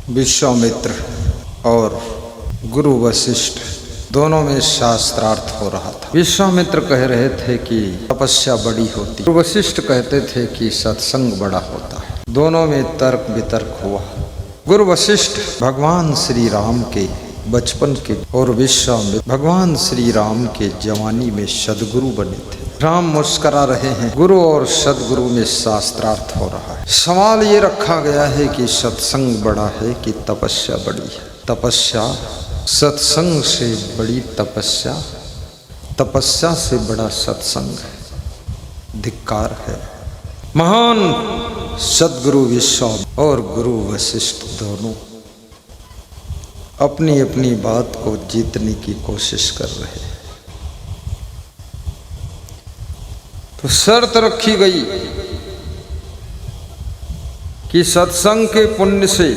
विश्वामित्र और गुरु वशिष्ठ दोनों में शास्त्रार्थ हो रहा था। विश्वामित्र कह रहे थे कि तपस्या बड़ी होती, गुरु वशिष्ठ कहते थे कि सत्संग बड़ा होता है। दोनों में तर्क वितर्क हुआ। गुरु वशिष्ठ भगवान श्री राम के बचपन के और विश्वामित्र भगवान श्री राम के जवानी में सदगुरु बने थे। राम मुस्करा रहे हैं, गुरु और सदगुरु में शास्त्रार्थ हो रहा है। सवाल ये रखा गया है कि सत्संग बड़ा है कि तपस्या बड़ी है। तपस्या सत्संग से बड़ी तपस्या, तपस्या से बड़ा सत्संग है। धिक्कार है। महान सदगुरु विश्वामित्र और गुरु वशिष्ठ दोनों अपनी अपनी बात को जीतने की कोशिश कर रहे हैं। तो शर्त रखी गई कि सत्संग के पुण्य से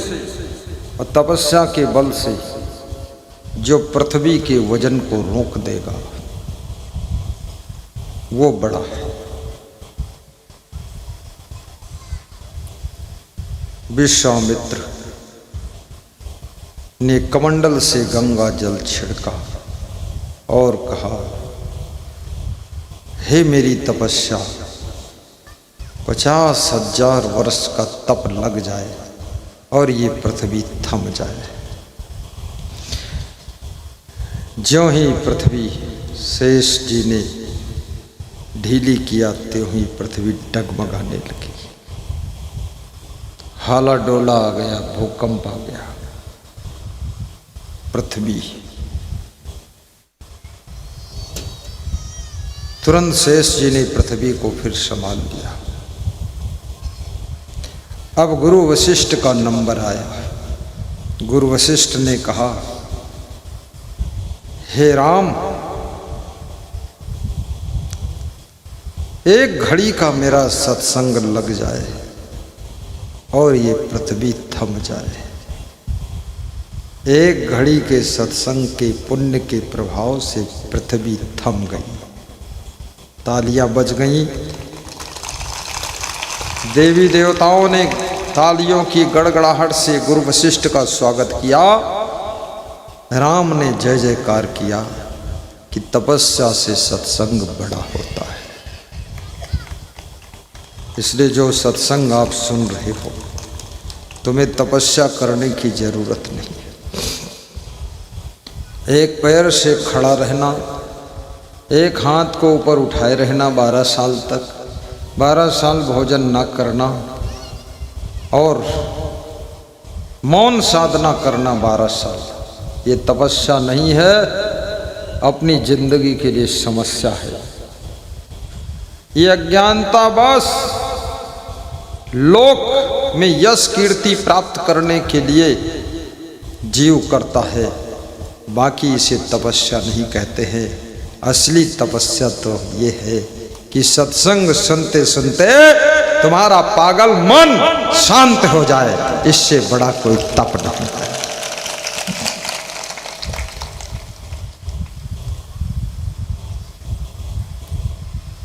और तपस्या के बल से जो पृथ्वी के वजन को रोक देगा वो बड़ा है। विश्वामित्र ने कमंडल से गंगा जल छिड़का और कहा, हे मेरी तपस्या, 50,000 वर्ष का तप लग जाए और ये पृथ्वी थम जाए। ज्यों ही पृथ्वी शेष जी ने ढीली किया त्यों ही पृथ्वी डगमगाने लगी। हाला डोला आ गया, भूकंप आ गया। पृथ्वी तुरंत शेष जी ने पृथ्वी को फिर संभाल लिया। अब गुरु वशिष्ठ का नंबर आया। गुरु वशिष्ठ ने कहा, हे राम, एक घड़ी का मेरा सत्संग लग जाए और ये पृथ्वी थम जाए। एक घड़ी के सत्संग के पुण्य के प्रभाव से पृथ्वी थम गई। तालियां बज गईं। देवी देवताओं ने तालियों की गड़गड़ाहट से गुरु वशिष्ठ का स्वागत किया। राम ने जय जयकार किया कि तपस्या से सत्संग बड़ा होता है। इसलिए जो सत्संग आप सुन रहे हो, तुम्हें तपस्या करने की जरूरत नहीं है। एक पैर से खड़ा रहना, एक हाथ को ऊपर उठाए रहना 12 साल तक, 12 साल भोजन न करना और मौन साधना करना 12 साल, ये तपस्या नहीं है, अपनी जिंदगी के लिए समस्या है। ये अज्ञानता बस लोक में यश कीर्ति प्राप्त करने के लिए जीव करता है, बाकी इसे तपस्या नहीं कहते हैं। असली तपस्या तो ये है कि सत्संग सुनते सुनते तुम्हारा पागल मन शांत हो जाए। इससे बड़ा कोई तप नहीं है।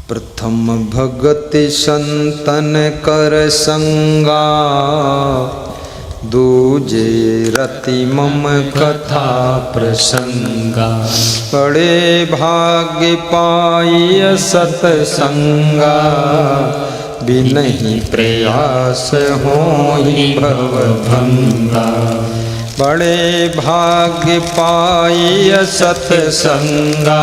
प्रथम भगति संतन कर संगा, दूजे रति मम कथा प्रसंगा। बड़े भाग्य पाई सतसंगा, बिनहि प्रयास होई भव भंगा। बड़े भाग्य पाई सतसंगा,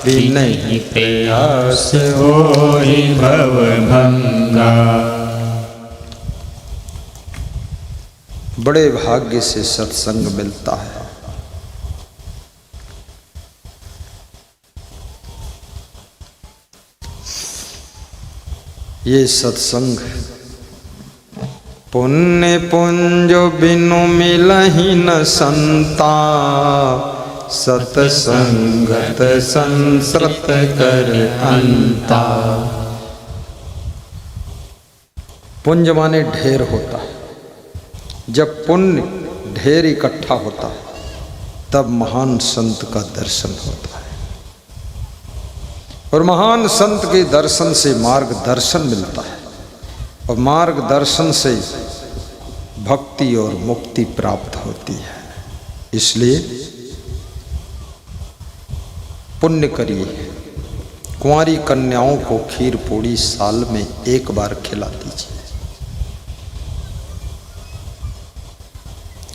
बिनहि प्रयास होई भव भंगा। बड़े भाग्य से सत्संग मिलता है। ये सत्संग पुण्य पुंजो बिनु मिलहि न संता, सतसंगत संसृत कर अंता। पुंज माने ढेर होता है। जब पुण्य ढेर इकट्ठा होता है तब महान संत का दर्शन होता है, और महान संत के दर्शन से मार्गदर्शन मिलता है, और मार्गदर्शन से भक्ति और मुक्ति प्राप्त होती है। इसलिए पुण्य करिए, कुंवारी कन्याओं को खीर पूड़ी साल में एक बार खिला दीजिए।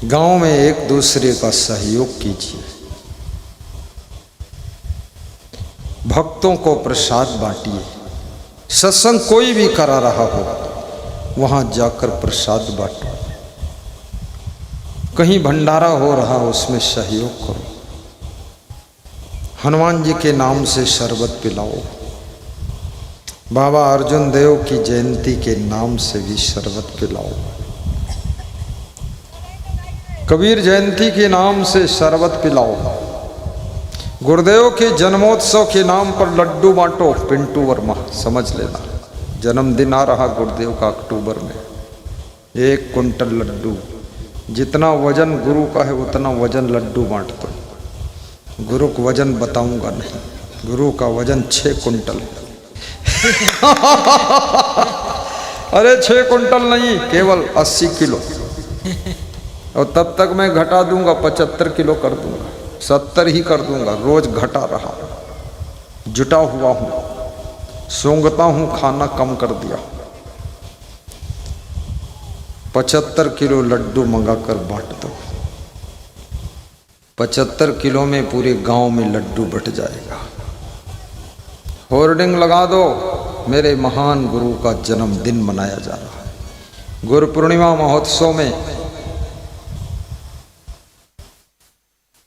गांव में एक दूसरे का सहयोग कीजिए। भक्तों को प्रसाद बांटिए। सत्संग कोई भी करा रहा हो वहां जाकर प्रसाद बांटो। कहीं भंडारा हो रहा उसमें सहयोग करो। हनुमान जी के नाम से शरबत पिलाओ। बाबा अर्जुन देव की जयंती के नाम से भी शरबत पिलाओ। कबीर जयंती के नाम से शरबत पिलाओ। गुरुदेव के जन्मोत्सव के नाम पर लड्डू बांटो। पिंटू वर्मा समझ लेना, जन्मदिन आ रहा गुरुदेव का अक्टूबर में। 1 कुंटल लड्डू, जितना वजन गुरु का है उतना वजन लड्डू बांट दो। गुरु का वजन बताऊंगा नहीं, गुरु का वजन 6 कुंटल है। अरे 6 कुंटल नहीं, केवल 80 किलो। और तब तक मैं घटा दूंगा, 75 किलो कर दूंगा, 70 ही कर दूंगा। रोज घटा रहा, जुटा हुआ हूं, सूंघता हूं, खाना कम कर दिया। 75 किलो लड्डू मंगाकर बांट दो। 75 किलो में पूरे गांव में लड्डू बट जाएगा। होर्डिंग लगा दो, मेरे महान गुरु का जन्मदिन मनाया जा रहा है। गुरु पूर्णिमा महोत्सव में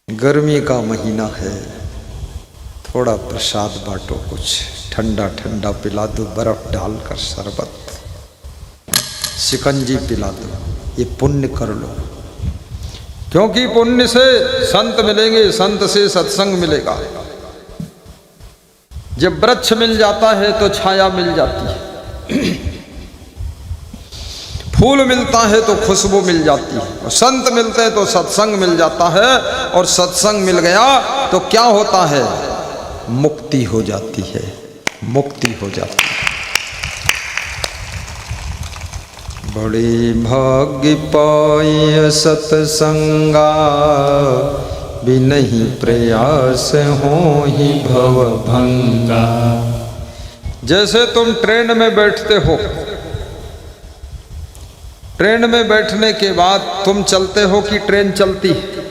गर्मी का महीना है, थोड़ा प्रसाद बांटो, कुछ ठंडा ठंडा पिला दो, बर्फ डालकर शरबत, शिकंजी पिला दो। ये पुण्य कर लो, क्योंकि पुण्य से संत मिलेंगे, संत से सत्संग मिलेगा। जब वृक्ष मिल जाता है तो छाया मिल जाती है, फूल मिलता है तो खुशबू मिल जाती है, और संत मिलते हैं तो सत्संग मिल जाता है। और सत्संग मिल गया तो क्या होता है? मुक्ति हो जाती है, मुक्ति हो जाती है। बड़े भाग्य पाए सत्संगा, बिनहि प्रयास हो ही भव भंगा। जैसे तुम ट्रेन में बैठते हो, ट्रेन में बैठने के बाद तुम चलते हो कि ट्रेन चलती है?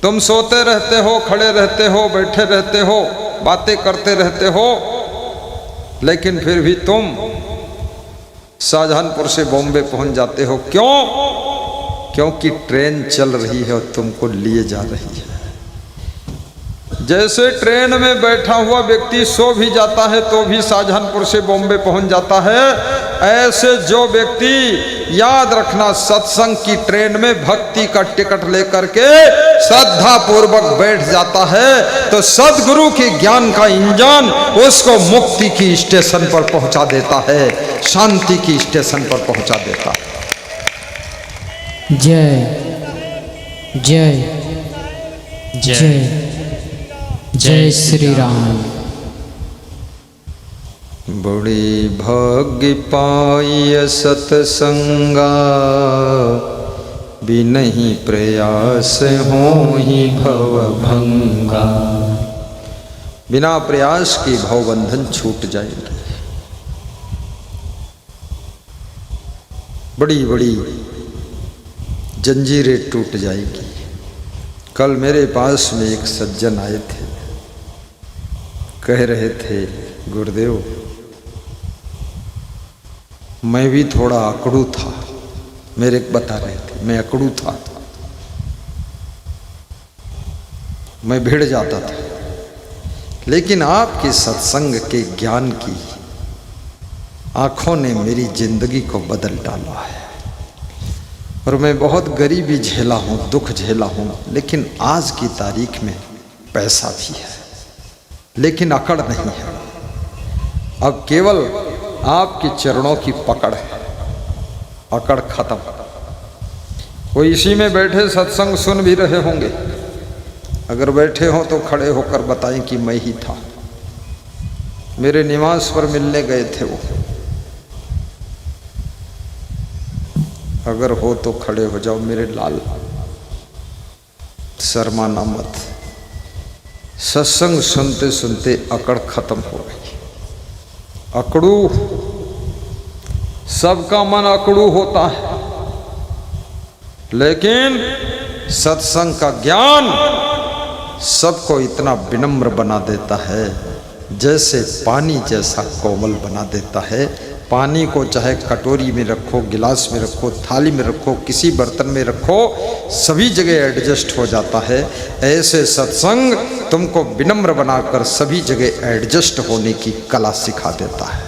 तुम सोते रहते हो, खड़े रहते हो, बैठे रहते हो, बातें करते रहते हो, लेकिन फिर भी तुम शाहजहानपुर से बॉम्बे पहुंच जाते हो। क्यों? क्योंकि ट्रेन चल रही है और तुमको लिए जा रही है। जैसे ट्रेन में बैठा हुआ व्यक्ति सो भी जाता है तो भी शाहजहानपुर से बॉम्बे पहुंच जाता है, ऐसे जो व्यक्ति, याद रखना, सत्संग की ट्रेन में भक्ति का टिकट लेकर के श्रद्धा पूर्वक बैठ जाता है तो सद्गुरु के ज्ञान का इंजन उसको मुक्ति की स्टेशन पर पहुंचा देता है, शांति की स्टेशन पर पहुंचा देता है। जय जय जय जय श्री राम। बड़े भाग्य पाई सत्संगा, बिनहि प्रयास हो ही भव भंगा। बिना प्रयास के भवबंधन छूट जाएंगे। बड़ी बड़ी जंजीरें टूट जाएगी। कल मेरे पास में एक सज्जन आए थे, कह रहे थे, गुरुदेव मैं भी थोड़ा अकड़ू था। मेरे बता रहे थे मैं अकड़ू था, मैं भिड़ जाता था, लेकिन आपके सत्संग के ज्ञान की आंखों ने मेरी जिंदगी को बदल डाला है। और मैं बहुत गरीबी झेला हूँ, दुख झेला हूँ, लेकिन आज की तारीख में पैसा भी है, लेकिन अकड़ नहीं है। अब केवल आपके चरणों की पकड़ है, अकड़ खत्म। वो इसी में बैठे सत्संग सुन भी रहे होंगे, अगर बैठे हो तो खड़े होकर बताएं कि मैं ही था। मेरे निवास पर मिलने गए थे वो, अगर हो तो खड़े हो जाओ मेरे लाल, शर्माना मत। सत्संग सुनते सुनते अकड़ खत्म हो गई। अकड़ू, सबका मन अकड़ू होता है, लेकिन सत्संग का ज्ञान सबको इतना विनम्र बना देता है, जैसे पानी जैसा कोमल बना देता है। पानी को चाहे कटोरी में रखो, गिलास में रखो, थाली में रखो, किसी बर्तन में रखो, सभी जगह एडजस्ट हो जाता है। ऐसे सत्संग तुमको विनम्र बनाकर सभी जगह एडजस्ट होने की कला सिखा देता है।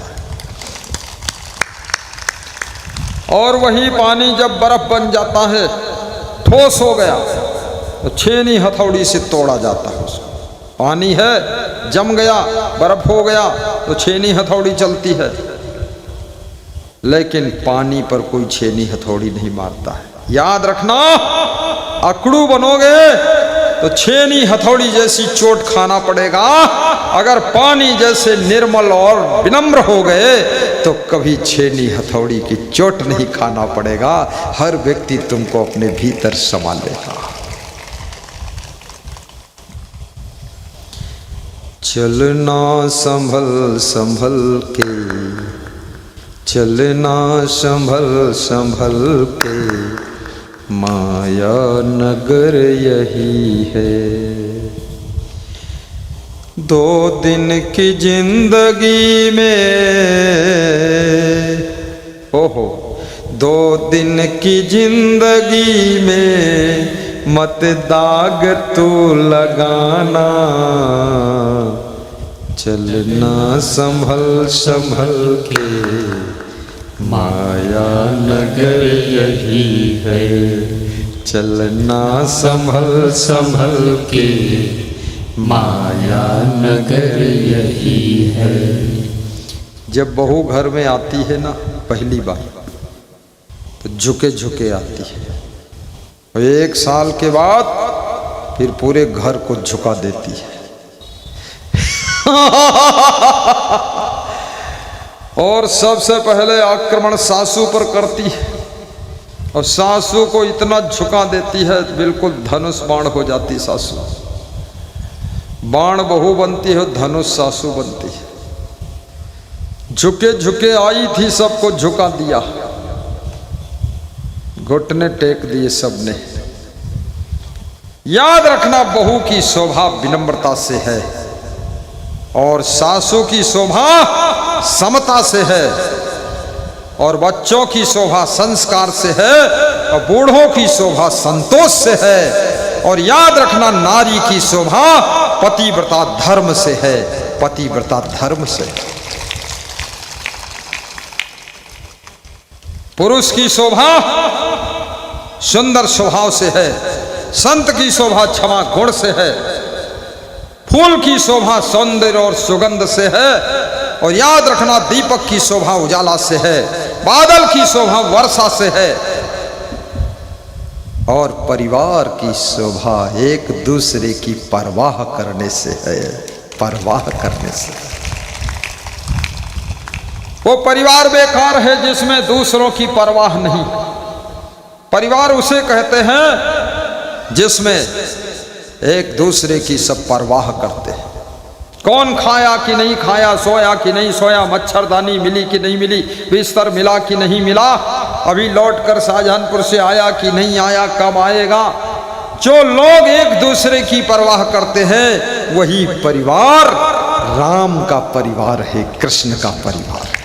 और वही पानी जब बर्फ बन जाता है, ठोस हो गया, तो छेनी हथौड़ी से तोड़ा जाता है उसको। पानी है, जम गया, बर्फ हो गया, तो छेनी हथौड़ी चलती है, लेकिन पानी पर कोई छेनी हथौड़ी नहीं मारता है। याद रखना, अकड़ू बनोगे तो छेनी हथौड़ी जैसी चोट खाना पड़ेगा। अगर पानी जैसे निर्मल और विनम्र हो गए तो कभी छेनी हथौड़ी की चोट नहीं खाना पड़ेगा। हर व्यक्ति तुमको अपने भीतर समा लेगा। चलना संभल संभल के, चलना संभल संभल के, माया नगर यही है। 2 दिन की जिंदगी में, ओहो, 2 दिन की जिंदगी में मत दाग तू लगाना। चलना संभल संभल के, माया नगर यही है। चलना संभल संभल के, माया नगर यही है। जब बहू घर में आती है ना पहली बार, तो झुके झुके आती है, और 1 साल के बाद फिर पूरे घर को झुका देती है। और सबसे पहले आक्रमण सासू पर करती है, और सासू को इतना झुका देती है, बिल्कुल धनुष बाण हो जाती सासू। बाण बहू बनती है, धनुष सासू बनती है। झुके झुके आई थी, सबको झुका दिया, घुटने टेक दिए सबने। याद रखना, बहू की शोभा विनम्रता से है, और सासू की शोभा समता से है, और बच्चों की शोभा संस्कार से है, और बूढ़ों की शोभा संतोष से है। और याद रखना, नारी की शोभा पतिव्रता धर्म से है, पतिव्रता धर्म से। पुरुष की शोभा सुंदर स्वभाव से है, संत की शोभा क्षमा गुण से है, फूल की शोभा सौंदर्य और सुगंध से है, और याद रखना, दीपक की शोभा उजाला से है, बादल की शोभा वर्षा से है, और परिवार की शोभा एक दूसरे की परवाह करने से है, परवाह करने से। वो परिवार बेकार है जिसमें दूसरों की परवाह नहीं। परिवार उसे कहते हैं जिसमें एक दूसरे की सब परवाह करते हैं। कौन खाया कि नहीं खाया, सोया कि नहीं सोया, मच्छरदानी मिली कि नहीं मिली, बिस्तर मिला कि नहीं मिला, अभी लौटकर शाहजहानपुर से आया कि नहीं आया, कब आएगा। जो लोग एक दूसरे की परवाह करते हैं, वही परिवार राम का परिवार है, कृष्ण का परिवार है।